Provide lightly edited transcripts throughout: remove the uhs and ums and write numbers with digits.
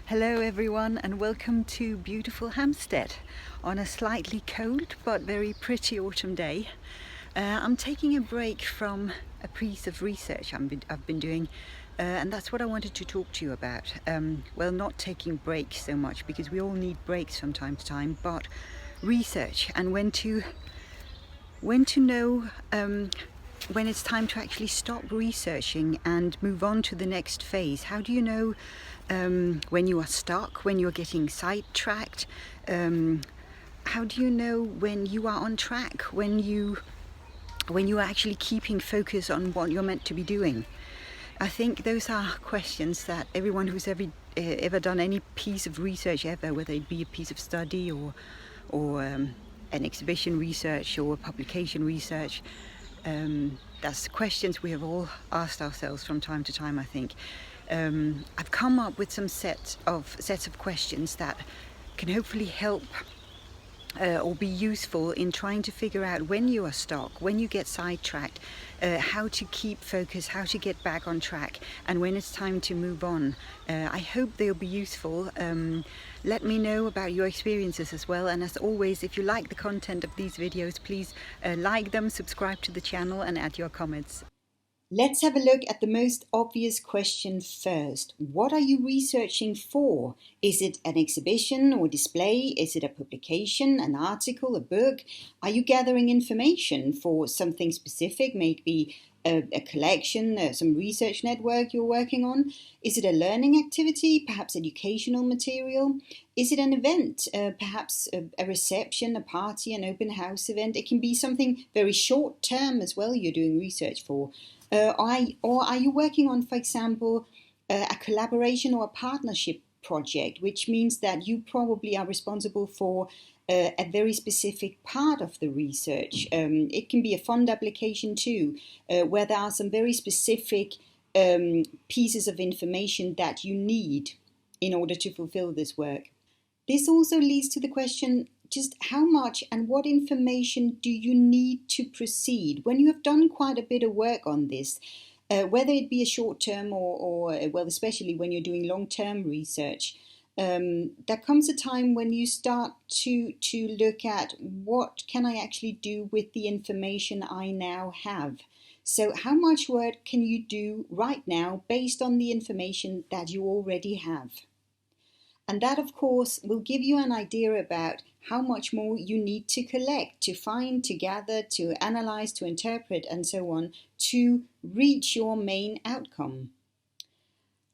Hello everyone and welcome to beautiful Hampstead on a slightly cold but very pretty autumn day. I'm taking a break from a piece of research I've been doing and that's what I wanted to talk to you about. Well, not taking breaks so much because we all need breaks from time to time, but research and when to know when it's time to actually stop researching and move on to the next phase. How do you know when you are stuck, when you're getting sidetracked? How do you know when you are on track, when you are actually keeping focus on what you're meant to be doing? I think those are questions that everyone who's ever done any piece of research ever, whether it be a piece of study or an exhibition research or publication research, that's questions we have all asked ourselves from time to time, I think. I've come up with some sets of questions that can hopefully help or be useful in trying to figure out when you are stuck, when you get sidetracked, how to keep focus, how to get back on track, and when it's time to move on. I hope they'll be useful. Let me know about your experiences as well, and as always, if you like the content of these videos, please like them, subscribe to the channel and add your comments. Let's have a look at the most obvious question first. What are you researching for? Is it an exhibition or display? Is it a publication, an article, a book? Are you gathering information for something specific, maybe a collection, some research network you're working on? Is it a learning activity, perhaps educational material? Is it an event, perhaps a reception, a party, an open house event? It can be something very short term as well you're doing research for. Or are you working on, for example, a collaboration or a partnership project, which means that you probably are responsible for a very specific part of the research. It can be a fund application too, where there are some very specific pieces of information that you need in order to fulfill this work. This also leads to the question, just how much and what information do you need to proceed when you have done quite a bit of work on this, whether it be a short term or well, especially when you're doing long-term research. There comes a time when you start to look at what can I actually do with the information I now have. So how much work can you do right now based on the information that you already have? And that, of course, will give you an idea about how much more you need to collect, to find, to gather, to analyze, to interpret, and so on, to reach your main outcome.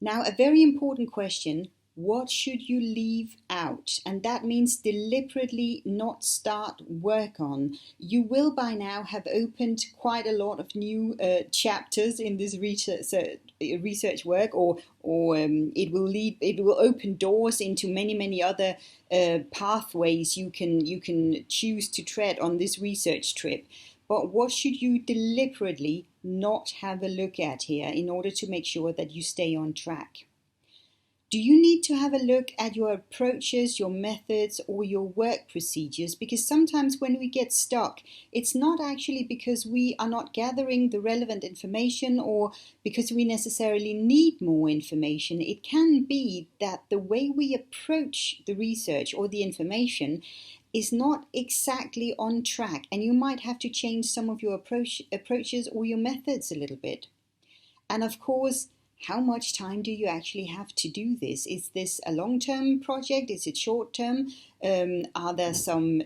Now, a very important question: what should you leave out? And that means deliberately not start work on. You will by now have opened quite a lot of new chapters in this research work, or it will open doors into many other pathways you can choose to tread on this research trip. But what should you deliberately not have a look at here in order to make sure that you stay on track? Do you need to have a look at your approaches, your methods, or your work procedures? Because sometimes when we get stuck, it's not actually because we are not gathering the relevant information or because we necessarily need more information. It can be that the way we approach the research or the information is not exactly on track, and you might have to change some of your approaches or your methods a little bit. And of course, how much time do you actually have to do this? Is this a long-term project? Is it short-term? Are there some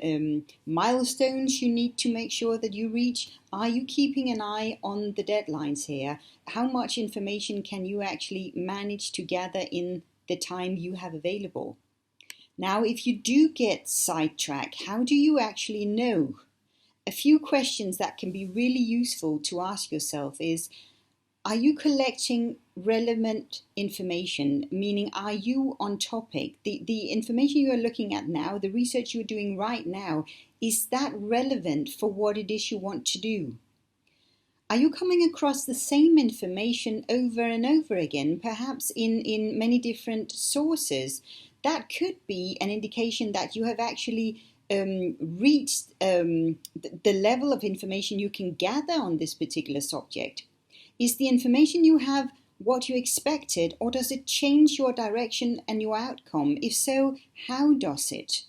milestones you need to make sure that you reach? Are you keeping an eye on the deadlines here? How much information can you actually manage to gather in the time you have available? Now, if you do get sidetracked, how do you actually know? A few questions that can be really useful to ask yourself is, are you collecting relevant information? Meaning, are you on topic? The information you are looking at now, the research you're doing right now, is that relevant for what it is you want to do? Are you coming across the same information over and over again, perhaps in many different sources? That could be an indication that you have actually reached the level of information you can gather on this particular subject. Is the information you have what you expected, or does it change your direction and your outcome? If so, how does it?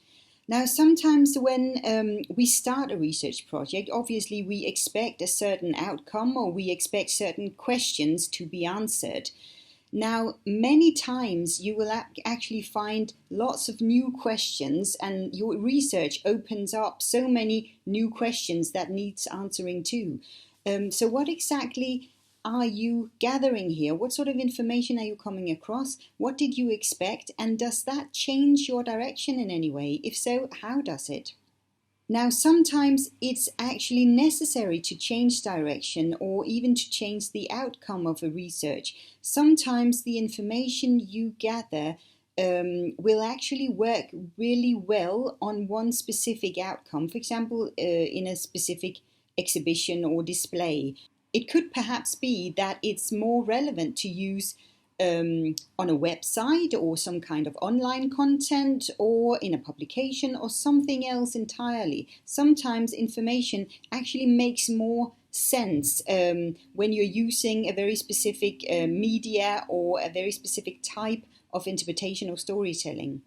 Now, sometimes when we start a research project, obviously we expect a certain outcome, or we expect certain questions to be answered. Now, many times you will actually find lots of new questions, and your research opens up so many new questions that needs answering too. So what exactly are you gathering here? What sort of information are you coming across? What did you expect? And does that change your direction in any way? If so, how does it? Now, sometimes it's actually necessary to change direction or even to change the outcome of a research. Sometimes the information you gather will actually work really well on one specific outcome, for example, in a specific exhibition or display. It could perhaps be that it's more relevant to use on a website or some kind of online content or in a publication or something else entirely. Sometimes information actually makes more sense when you're using a very specific media or a very specific type of interpretation or storytelling.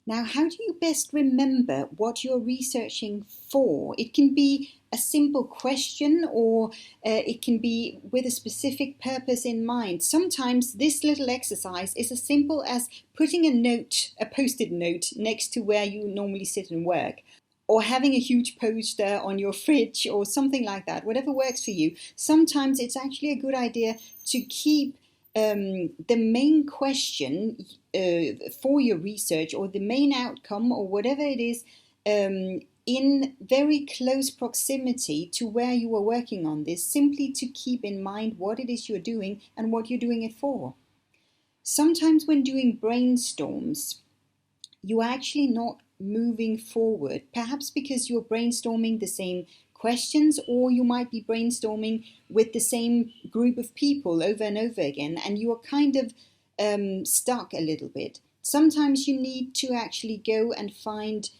Now, how do you best remember what you're researching for? It can be a simple question, or it can be with a specific purpose in mind. Sometimes this little exercise is as simple as putting a post-it note next to where you normally sit and work, or having a huge poster on your fridge or something like that, whatever works for you. Sometimes it's actually a good idea to keep the main question for your research, or the main outcome, or whatever it is, in very close proximity to where you are working on this, simply to keep in mind what it is you're doing and what you're doing it for. Sometimes when doing brainstorms, you're actually not moving forward, perhaps because you're brainstorming the same questions, or you might be brainstorming with the same group of people over and over again, and you are kind of stuck a little bit. Sometimes you need to actually go and find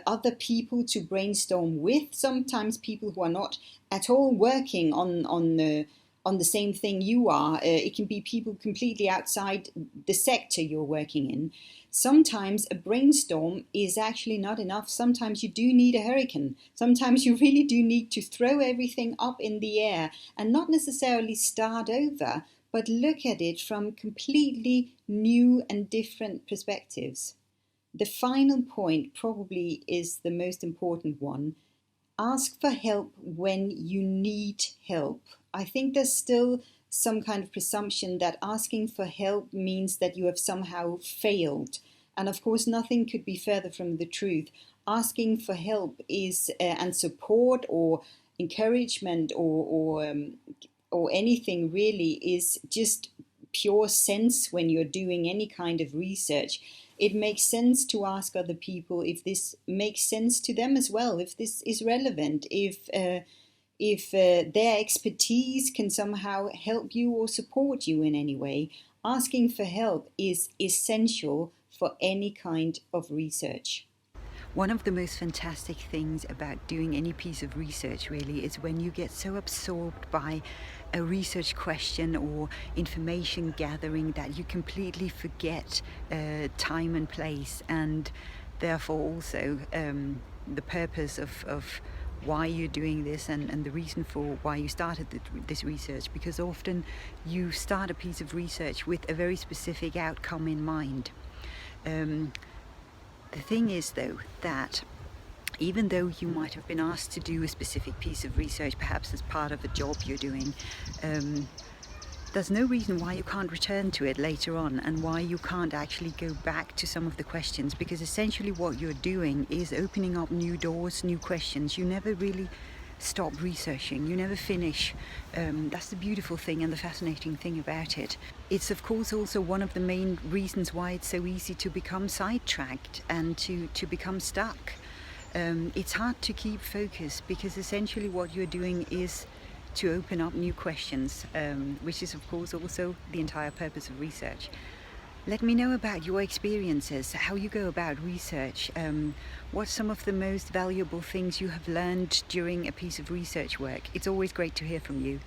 other people to brainstorm with, sometimes people who are not at all working on the same thing you are. It can be people completely outside the sector you're working in. Sometimes a brainstorm is actually not enough. Sometimes you do need a hurricane. Sometimes you really do need to throw everything up in the air and not necessarily start over, but look at it from completely new and different perspectives. The final point probably is the most important one. Ask for help when you need help. I think there's still some kind of presumption that asking for help means that you have somehow failed. And of course, nothing could be further from the truth. Asking for help is and support or encouragement or anything really is just pure sense when you're doing any kind of research. It makes sense to ask other people if this makes sense to them as well, if this is relevant, if their expertise can somehow help you or support you in any way. Asking for help is essential for any kind of research. One of the most fantastic things about doing any piece of research really is when you get so absorbed by a research question or information gathering that you completely forget time and place, and therefore also the purpose of why you're doing this and the reason for why you started this research, because often you start a piece of research with a very specific outcome in mind. The thing is, though, that even though you might have been asked to do a specific piece of research, perhaps as part of a job you're doing, there's no reason why you can't return to it later on, and why you can't actually go back to some of the questions, because essentially what you're doing is opening up new doors, new questions. You never really stop researching, you never finish. That's the beautiful thing and the fascinating thing about it. It's of course also one of the main reasons why it's so easy to become sidetracked and to become stuck. It's hard to keep focus, because essentially what you're doing is to open up new questions, which is of course also the entire purpose of research. Let me know about your experiences, how you go about research, what's some of the most valuable things you have learned during a piece of research work. It's always great to hear from you.